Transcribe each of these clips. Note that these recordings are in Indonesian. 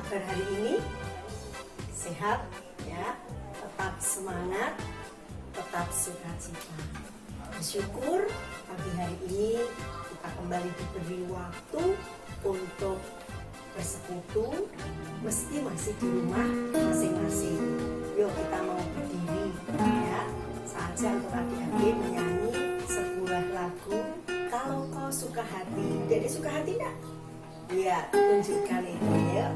kabar hari ini? Sehat ya, tetap semangat, tetap sukacita. Bersyukur pagi hari ini kita kembali diberi waktu untuk bersekutu, meski masih di rumah masing-masing. Yuk kita mau berdiri ya, saja untuk adik-adik menyanyi sebuah lagu Kalau Kau Suka Hati. Jadi suka hati enggak? Ya, tunjukkan itu ya.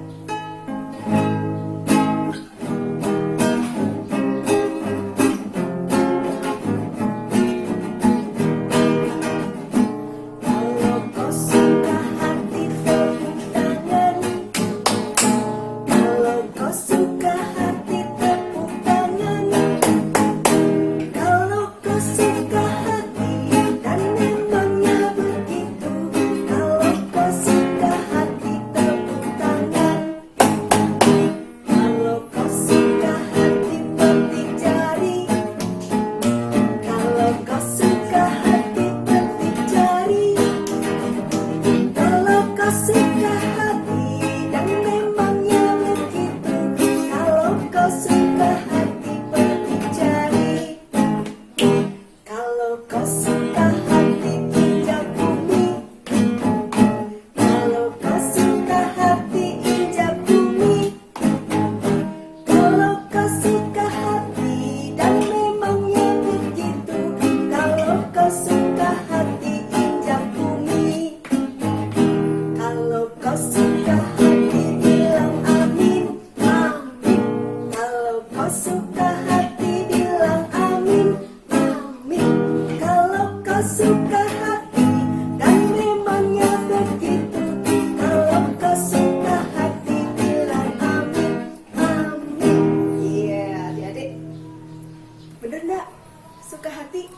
Suka hati,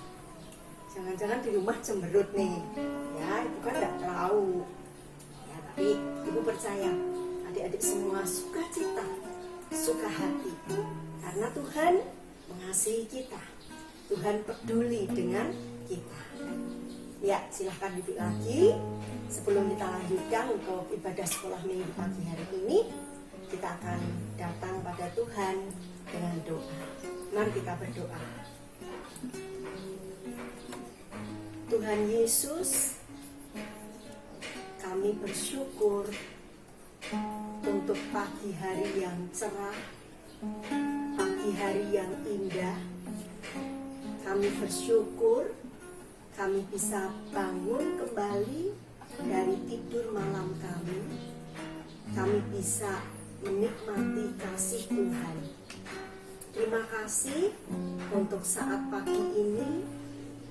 jangan-jangan di rumah cemberut nih ya, ibu kan nggak tahu ya, tapi ibu percaya adik-adik semua sukacita, suka hati, karena Tuhan mengasihi kita, Tuhan peduli dengan kita. Ya, silahkan duduk lagi. Sebelum kita lanjutkan untuk ibadah sekolah minggu pagi hari ini, kita akan datang pada Tuhan dengan doa. Mari kita berdoa. Tuhan Yesus, kami bersyukur untuk pagi hari yang cerah, pagi hari yang indah. Kami bersyukur kami bisa bangun kembali dari tidur malam kami. Kami bisa menikmati kasih Tuhan. Terima kasih untuk saat pagi ini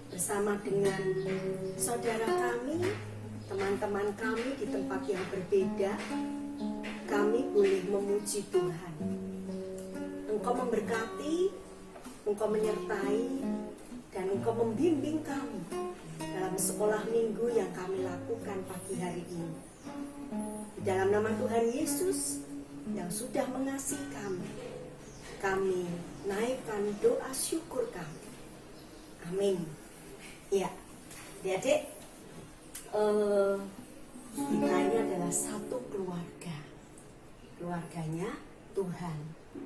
bersama dengan saudara kami, teman-teman kami di tempat yang berbeda. Kami boleh memuji Tuhan. Engkau memberkati, Engkau menyertai, dan Engkau membimbing kami dalam sekolah minggu yang kami lakukan pagi hari ini. Di dalam nama Tuhan Yesus yang sudah mengasihi kami naikkan doa syukur kami. Amin. Ya, adik-adik, kita ini adalah satu keluarga, keluarganya Tuhan.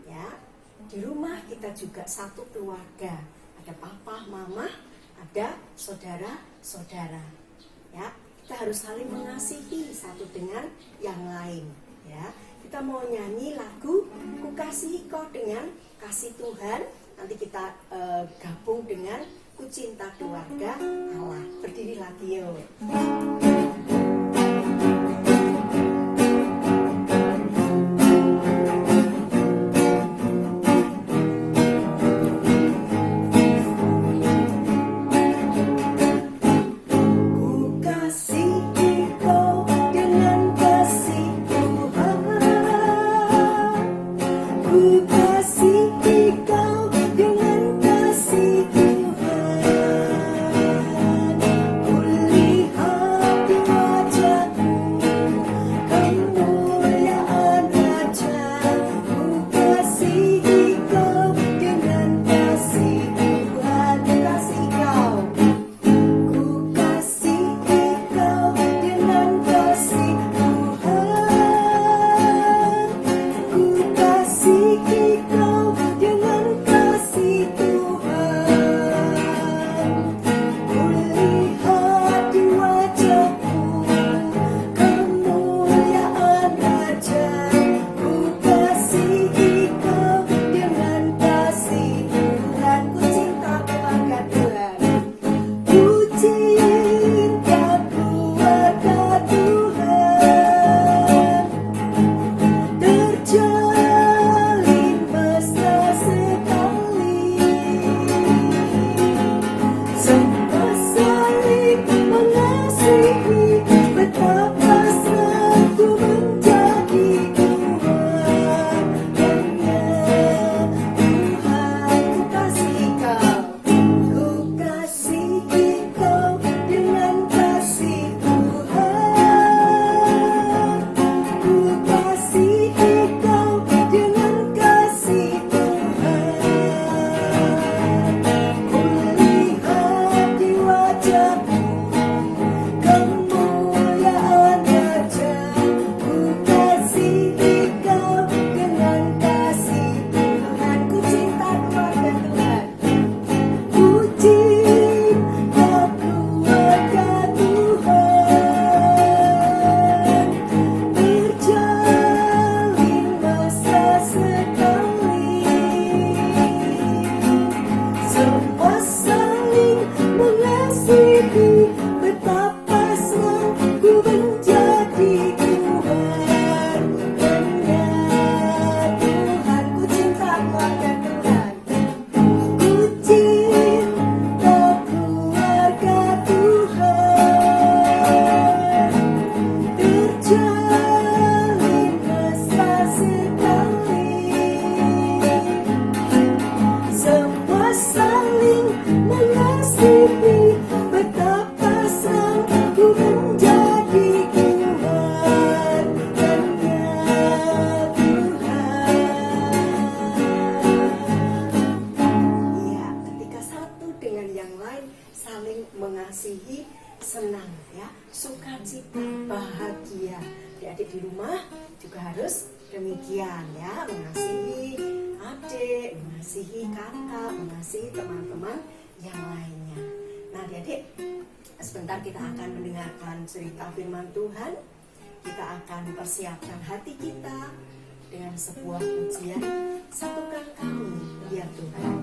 Ya, di rumah kita juga satu keluarga. Ada papa, mama, ada saudara-saudara. Ya, kita harus saling mengasihi satu dengan yang lain. Ya, kita mau nyanyi lagu Ku Kasihi Kau dengan kasih Tuhan. Nanti kita gabung dengan Ku Cinta Keluarga Allah. Berdiri lagi yuk. Ku lihat saling mengasihi, betapa sanggup menjadi keluarganya Tuhan. Ya, ketika satu dengan yang lain saling mengasihi, senang ya, sukacita, bahagia. Adik-adik di rumah juga harus demikian ya, mengasihi adik, mengasihi kakak, mengasihi teman-teman yang lainnya. Nah adik-adik, sebentar kita akan mendengarkan cerita firman Tuhan. Kita akan persiapkan hati kita dengan sebuah pujian, satukan kami ya Tuhan.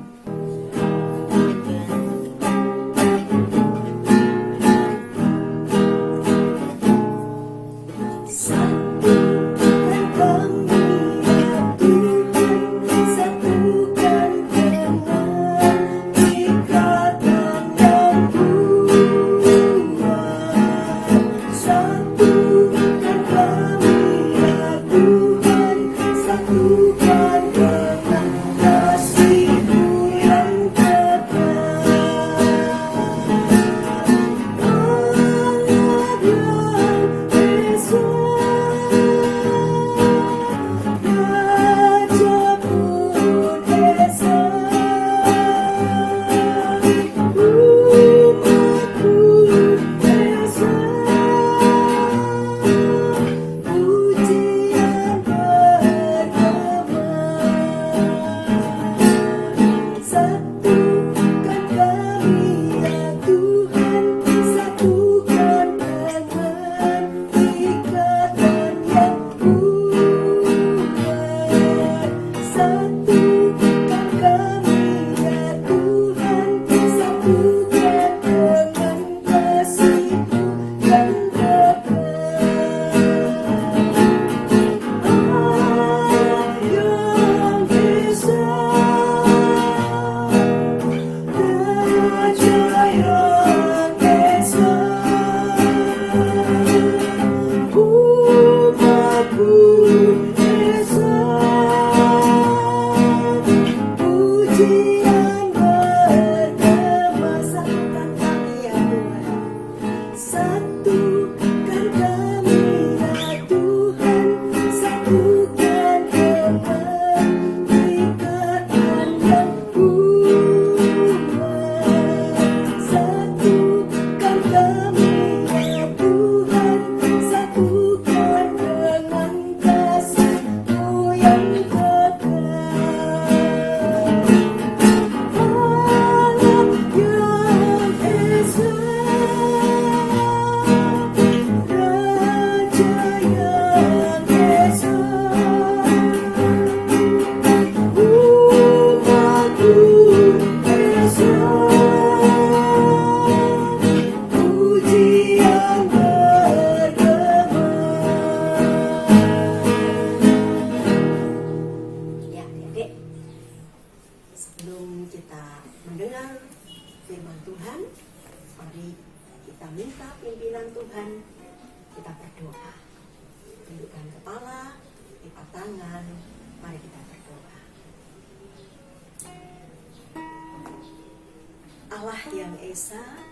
Allah yang Esa,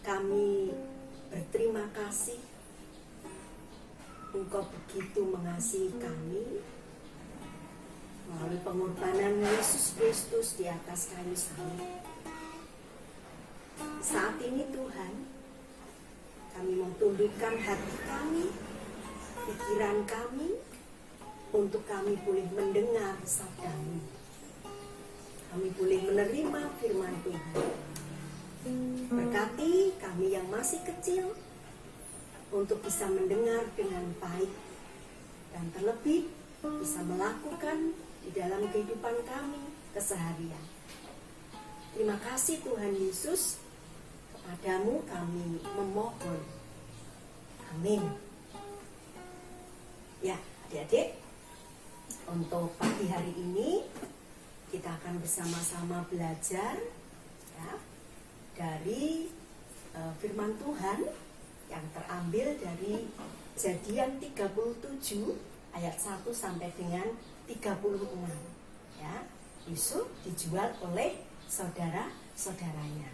kami berterima kasih Engkau begitu mengasihi kami melalui pengorbanan Yesus Kristus di atas kayu salib. Saat ini Tuhan, kami mau tundukkan hati kami, pikiran kami, untuk kami boleh mendengar sabda-Mu. Kami boleh menerima firman Tuhan. Berkati kami yang masih kecil untuk bisa mendengar dengan baik dan terlebih bisa melakukan di dalam kehidupan kami keseharian. Terima kasih Tuhan Yesus, kepadamu kami memohon. Amin. Ya, adik-adik, untuk pagi hari ini kita akan bersama-sama belajar ya, dari firman Tuhan yang terambil dari Kejadian 37 ayat 1 sampai dengan 36 ya. Yusuf dijual oleh saudara-saudaranya.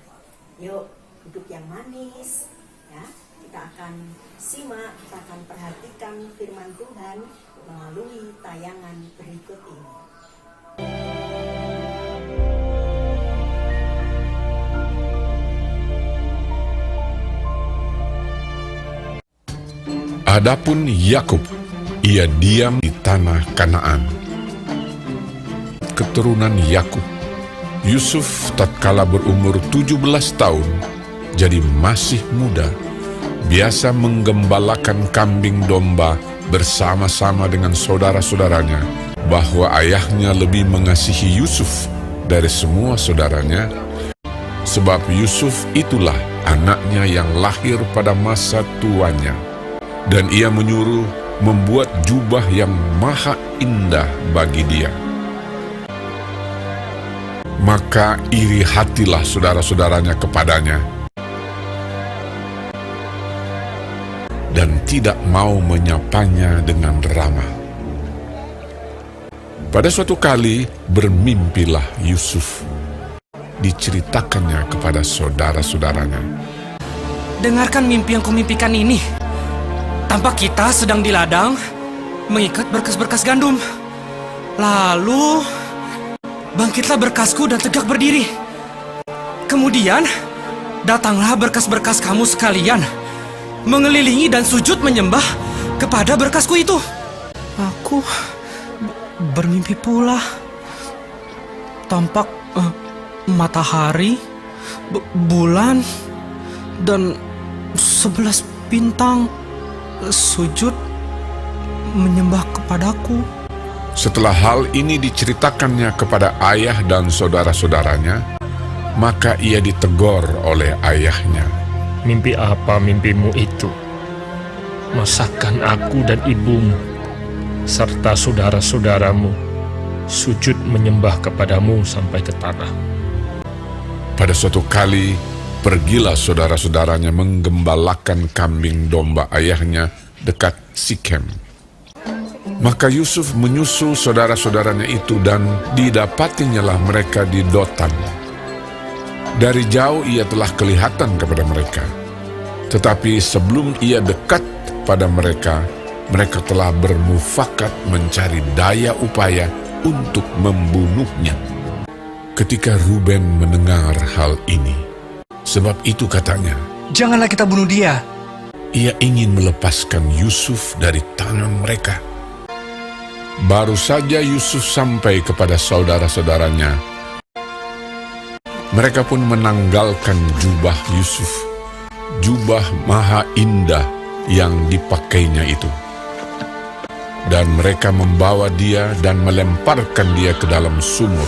Yuk, duduk yang manis, ya. Kita akan simak, kita akan perhatikan firman Tuhan melalui tayangan berikut ini. Adapun Yakub, ia diam di tanah Kanaan. Keturunan Yakub, Yusuf tatkala berumur 17 tahun, jadi masih muda, biasa menggembalakan kambing domba bersama-sama dengan saudara-saudaranya, bahwa ayahnya lebih mengasihi Yusuf dari semua saudaranya, sebab Yusuf itulah anaknya yang lahir pada masa tuanya. Dan ia menyuruh membuat jubah yang maha indah bagi dia. Maka iri hatilah saudara-saudaranya kepadanya, dan tidak mau menyapanya dengan ramah. Pada suatu kali bermimpilah Yusuf. Diceritakannya kepada saudara-saudaranya. Dengarkan mimpi yang kumimpikan ini. Tampak kita sedang di ladang mengikat berkas-berkas gandum. Lalu bangkitlah berkasku dan tegak berdiri. Kemudian datanglah berkas-berkas kamu sekalian, mengelilingi dan sujud menyembah kepada berkasku itu. Aku bermimpi pula. Tampak matahari, bulan, dan 11 bintang sujud menyembah kepadaku. Setelah hal ini diceritakannya kepada ayah dan saudara-saudaranya, maka ia ditegur oleh ayahnya. Mimpi apa mimpimu itu? Masakan aku dan ibumu serta saudara-saudaramu sujud menyembah kepadamu sampai ke tanah. Pada suatu kali, pergilah saudara-saudaranya menggembalakan kambing domba ayahnya dekat Sikem. Maka Yusuf menyusul saudara-saudaranya itu dan didapatinyalah mereka di Dotan. Dari jauh ia telah kelihatan kepada mereka. Tetapi sebelum ia dekat pada mereka, mereka telah bermufakat mencari daya upaya untuk membunuhnya. Ketika Ruben mendengar hal ini, sebab itu katanya, Janganlah kita bunuh dia. ia ingin melepaskan Yusuf dari tangan mereka. Baru saja Yusuf sampai kepada saudara-saudaranya, mereka pun menanggalkan jubah Yusuf, jubah maha indah yang dipakainya itu. Dan mereka membawa dia dan melemparkan dia ke dalam sumur.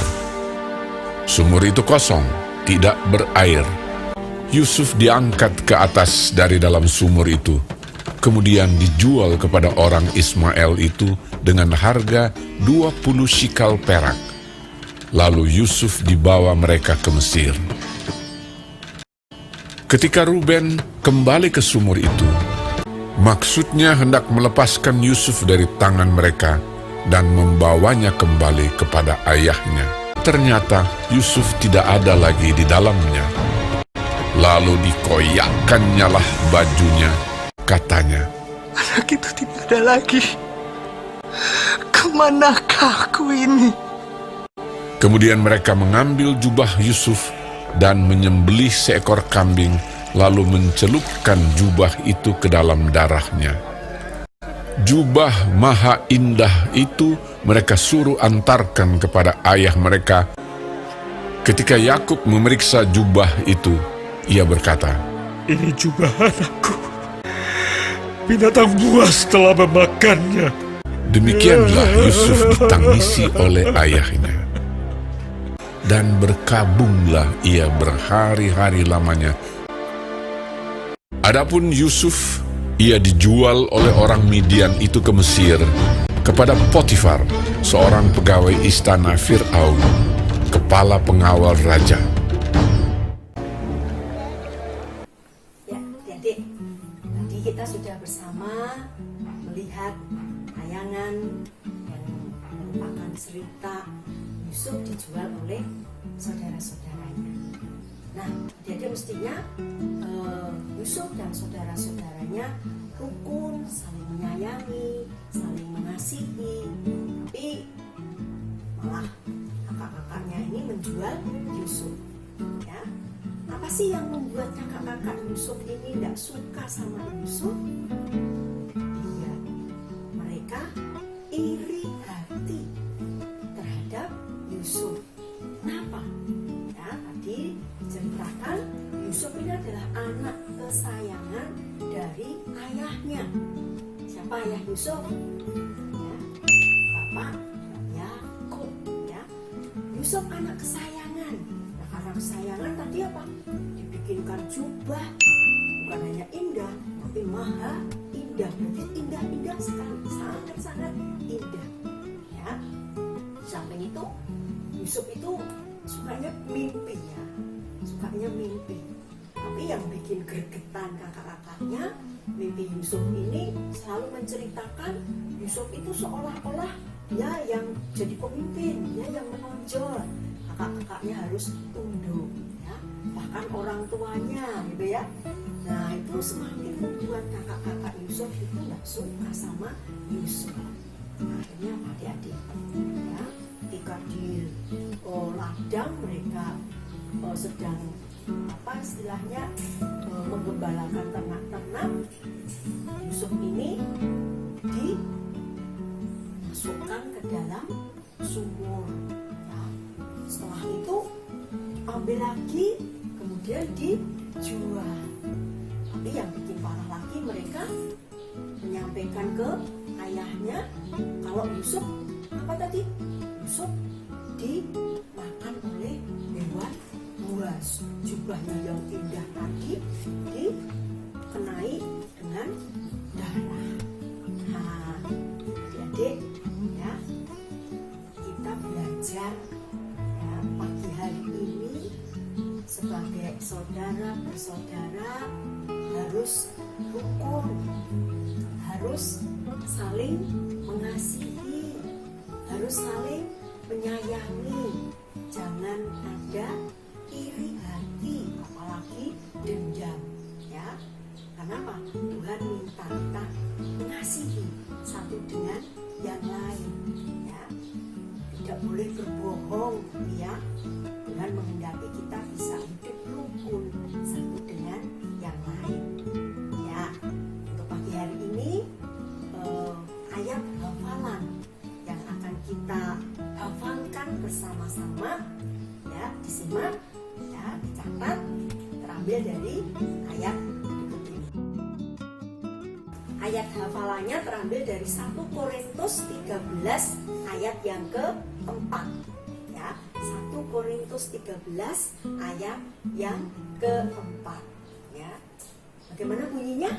Sumur itu kosong, tidak berair. Yusuf diangkat ke atas dari dalam sumur itu, kemudian dijual kepada orang Ismail itu dengan harga 20 shikal perak. Lalu Yusuf dibawa mereka ke Mesir. Ketika Ruben kembali ke sumur itu, maksudnya hendak melepaskan Yusuf dari tangan mereka dan membawanya kembali kepada ayahnya. Ternyata Yusuf tidak ada lagi di dalamnya. Lalu dikoyakkannyalah lah bajunya, katanya, Anak itu tidak ada lagi. Kemanakah aku ini? Kemudian mereka mengambil jubah Yusuf dan menyembelih seekor kambing, lalu mencelupkan jubah itu ke dalam darahnya. Jubah maha indah itu mereka suruh antarkan kepada ayah mereka. Ketika Yakub memeriksa jubah itu, ia berkata, Ini jubah anakku. Binatang buas telah memakannya. Demikianlah Yusuf ditangisi oleh ayahnya. Dan berkabunglah ia berhari-hari lamanya. Adapun Yusuf, ia dijual oleh orang Midian itu ke Mesir, kepada Potifar, seorang pegawai istana Fir'aun, kepala pengawal raja. Ya, adik-adik, tadi kita sudah bersama melihat tayangan yang merupakan cerita Yusuf dijual dijual oleh saudara-saudaranya. Nah, dia mestinya Yusuf dan saudara-saudaranya rukun, saling menyayangi, saling mengasihi. Tapi malah kakak-kakaknya ini menjual Yusuf. Ya, apa sih yang membuat kakak-kakak Yusuf ini tidak suka sama Yusuf? Iya, mereka iri hati terhadap Yusuf. Kenapa? Ya, tadi diceritakan Yusuf ini adalah anak kesayangan dari ayahnya. Siapa ayah Yusuf? Ya, Bapak Yakub. Ya, Yusuf anak kesayangan. Nah, karena kesayangan tadi apa? Dibikinkan jubah, bukan hanya indah, tapi maha indah. Berarti indah-indah sekali, sangat-sangat indah. Ya, di samping itu Yusuf itu sukanya mimpi ya, sukanya mimpi. Tapi yang bikin gregetan kakak-kakaknya, mimpi Yusuf ini selalu menceritakan Yusuf itu seolah-olah dia yang jadi pemimpin, dia yang menonjol. Kakak-kakaknya harus tunduk, ya. Bahkan orang tuanya, gitu ya. Nah, itu semakin membuat kakak-kakak Yusuf itu nggak suka sama Yusuf. Nah, akhirnya apa adik-adik? Ya, ketika di ladang mereka sedang apa istilahnya menggembalakan ternak-ternak, Yusuf ini dimasukkan ke dalam sumur. Ya. Setelah itu ambil lagi, kemudian dijual. Tapi yang bikin parah lagi, mereka menyampaikan ke ayahnya kalau Yusuf apa tadi? Yusuf dimakan oleh hewan buas. Jubahnya yang indah tadi dikenai dengan darah. Nah, adik-adik ya, kita belajar ya, pagi hari ini sebagai saudara bersaudara harus rukun, harus saling mengasihi, harus saling menyayangi. Jangan ada iri hati, apalagi dendam ya. Kenapa? Tuhan minta kita mengasihi satu dengan yang lain ya. Tidak boleh berbohong ya. Tuhan menghendaki kita bisa hidup rukun satu dengan yang lain ya. Untuk pagi hari ini ayat hafalan yang akan kita hafalkan bersama-sama ya, disimak ya, dicatat, terambil dari ayat berikut ini. Ayat hafalannya terambil dari 1 Korintus 13 ayat yang keempat ya. 1 Korintus 13 ayat yang keempat ya. Bagaimana bunyinya?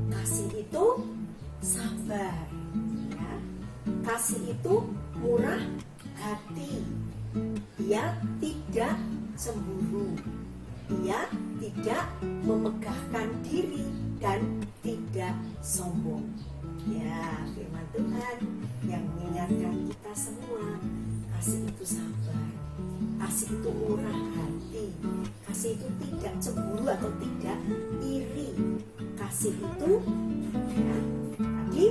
Kasih itu sabar ya. Kasih itu murah hati. Ia tidak cemburu. Ia tidak memegahkan diri dan tidak sombong. Ya, firman Tuhan yang mengingatkan kita semua, kasih itu sabar, kasih itu murah hati, kasih itu tidak cemburu atau tidak iri, kasih itu ya, tadi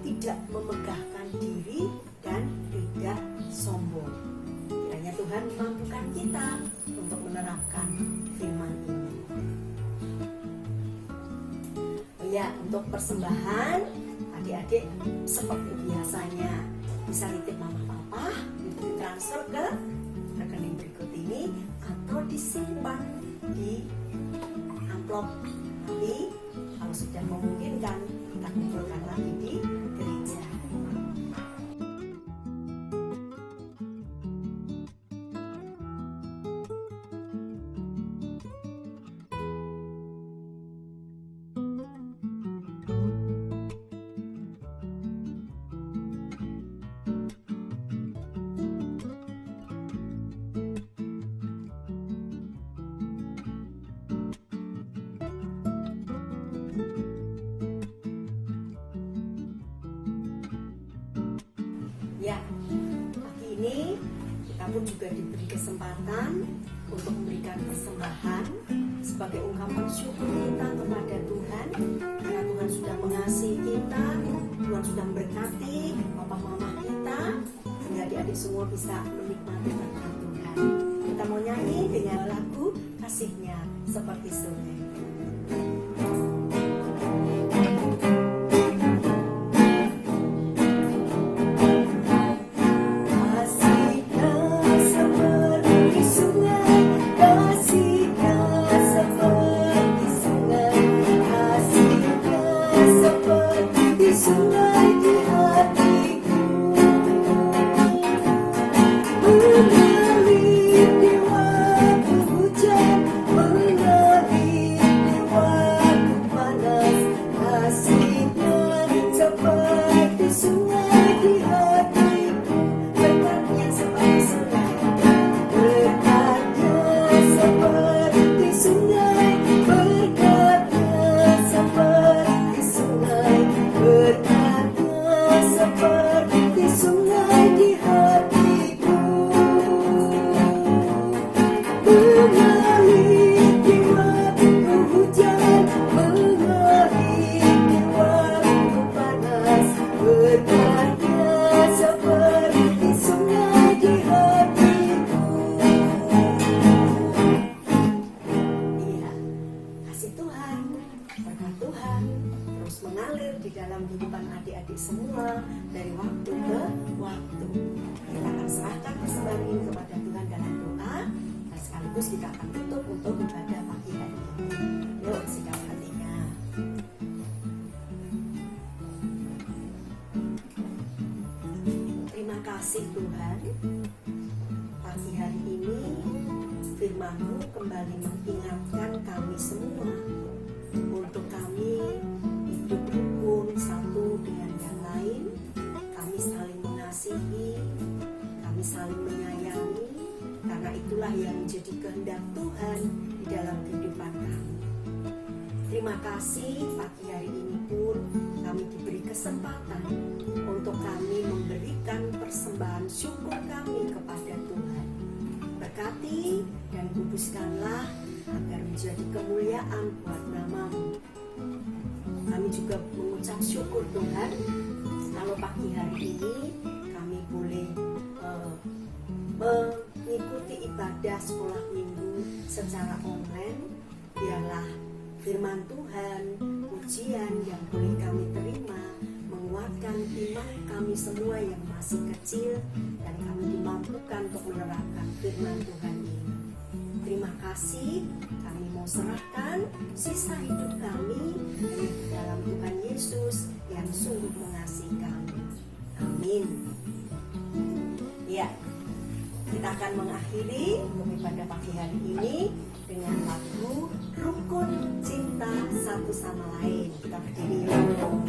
tidak memegahkan diri dan tidak sombong. Kiranya Tuhan memampukan kita untuk menerapkan firman ini. Oh ya, untuk persembahan adik-adik seperti biasanya bisa nitip mama papa, ditransfer ke rekening berikut ini atau disimpan di amplop. Nanti kalau sudah memungkinkan kita kumpulkan lagi di gereja. pun juga diberi kesempatan untuk memberikan persembahan sebagai ungkapan syukur kita kepada Tuhan karena Tuhan sudah mengasihi kita, Tuhan sudah memberkati papa mama kita, sehingga adik-adik semua bisa menikmati berkat Tuhan. Kita mau nyanyi dengan lagu Kasihnya Seperti Sungai. Mengalir di dalam kehidupan adik-adik semua dari waktu ke waktu. Kita akan serahkan persembahan ini kepada Tuhan dalam doa, dan sekaligus kita akan tutup untuk ibadah pagi hari ini. Yuk, sikap hatinya. Terima kasih Tuhan, pagi hari ini firman-Mu kembali mengingatkan kami semua untuk kami hidup rukun satu dengan yang lain. Kami saling mengasihi, kami saling menyayangi, karena itulah yang menjadi kehendak Tuhan di dalam kehidupan kami. Terima kasih pagi hari ini pun kami diberi kesempatan untuk kami memberikan persembahan syukur kami kepada Tuhan. Berkati dan kuduskanlah agar menjadi kemuliaan buat nama-Mu. Kami juga mengucap syukur Tuhan kalau pagi hari ini kami boleh mengikuti ibadah sekolah minggu secara online. Biarlah firman Tuhan, pujian yang boleh kami terima menguatkan iman kami semua yang masih kecil, dan kami dimampukan untuk menerapkan firman Tuhan ini. Terima kasih, kami mau serahkan sisa hidup kami di dalam Tuhan Yesus yang sungguh mengasihi kami. Amin. Ya, kita akan mengakhiri untuk ibadah pagi hari ini dengan lagu Rukun Cinta Satu Sama Lain. Kita berdiri yuk.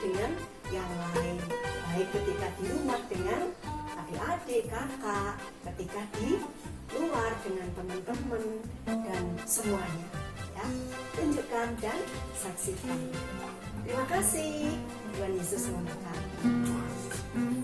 dengan yang lain, baik ketika di rumah dengan adik-adik, kakak, ketika di luar dengan teman-teman dan semuanya, ya. Tunjukkan dan saksikan. Terima kasih. Tuhan Yesus memberkati.